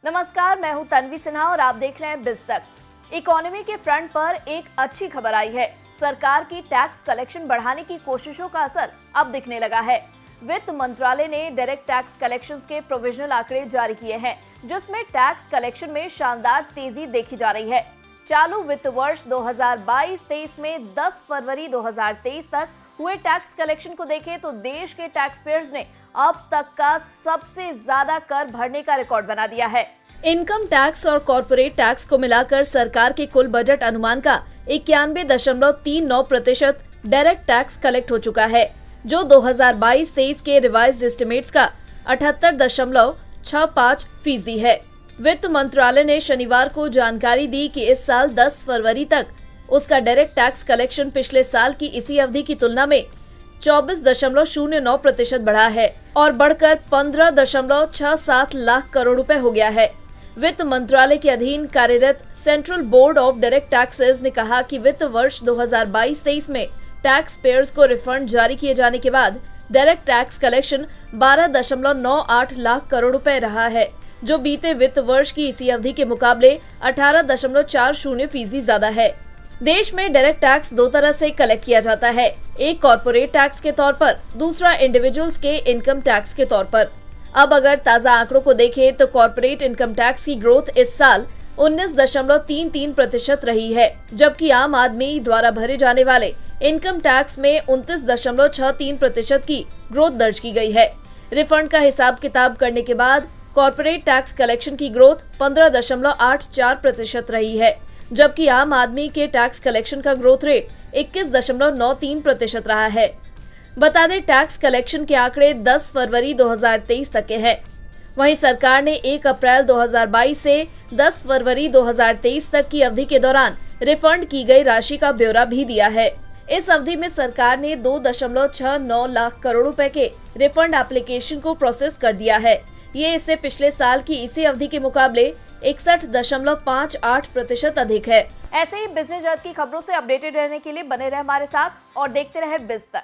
नमस्कार, मैं हूं तन्वी सिन्हा और आप देख रहे हैं बिज़ तक। इकोनॉमी के फ्रंट पर एक अच्छी खबर आई है। सरकार की टैक्स कलेक्शन बढ़ाने की कोशिशों का असर अब दिखने लगा है। वित्त मंत्रालय ने डायरेक्ट टैक्स कलेक्शंस के प्रोविजनल आंकड़े जारी किए हैं, जिसमें टैक्स कलेक्शन में शानदार तेजी देखी जा रही है। चालू वित्त वर्ष 2022-23 में 10 फरवरी 2023 तक हुए टैक्स कलेक्शन को देखें तो देश के टैक्स पेयर्स ने अब तक का सबसे ज्यादा कर भरने का रिकॉर्ड बना दिया है। इनकम टैक्स और कॉर्पोरेट टैक्स को मिलाकर सरकार के कुल बजट अनुमान का 91.39% डायरेक्ट टैक्स कलेक्ट हो चुका है, जो 2022-23 के रिवाइज्ड एस्टिमेट्स का 78.65% है। वित्त मंत्रालय ने शनिवार को जानकारी दी कि इस साल 10 फरवरी तक उसका डायरेक्ट टैक्स कलेक्शन पिछले साल की इसी अवधि की तुलना में 24.09% बढ़ा है और बढ़कर 15.67 लाख करोड़ रुपए हो गया है। वित्त मंत्रालय के अधीन कार्यरत central board of direct taxes ने कहा कि वित्त वर्ष 2022-23 में टैक्स पेयर्स को रिफंड जारी किए जाने के बाद direct tax collection 12.98 lakh crore रुपए रहा है, जो बीते वित्त वर्ष की इसी अवधि के मुकाबले 18.40% ज्यादा है। देश में डायरेक्ट टैक्स दो तरह से कलेक्ट किया जाता है, एक कॉर्पोरेट टैक्स के तौर पर, दूसरा इंडिविजुअल्स के इनकम टैक्स के तौर पर। अब अगर ताजा आंकड़ों को देखें तो कॉर्पोरेट इनकम टैक्स की ग्रोथ इस साल 19.33% रही है, जबकि आम आदमी द्वारा भरे जाने वाले इनकम टैक्स में 29.63% की ग्रोथ दर्ज की गई है। रिफंड का हिसाब किताब करने के बाद कॉर्पोरेट टैक्स कलेक्शन की ग्रोथ 15.84% रही है, जबकि आम आदमी के टैक्स कलेक्शन का ग्रोथ रेट 21.93% रहा है। बता दें, टैक्स कलेक्शन के आंकड़े 10 फरवरी 2023 तक के हैं। वहीं सरकार ने 1 अप्रैल 2022 से 10 फरवरी 2023 तक की अवधि के दौरान रिफंड की गई राशि का ब्यौरा भी दिया है। इस अवधि में सरकार ने 2.69 लाख करोड़ रुपए के रिफंड एप्लीकेशन को प्रोसेस कर दिया है। ये इससे पिछले साल की इसी अवधि के मुकाबले 61.58% अधिक है। ऐसे ही बिजनेस जगत की खबरों से अपडेटेड रहने के लिए बने रहे हमारे साथ और देखते रहे बिज़ तक।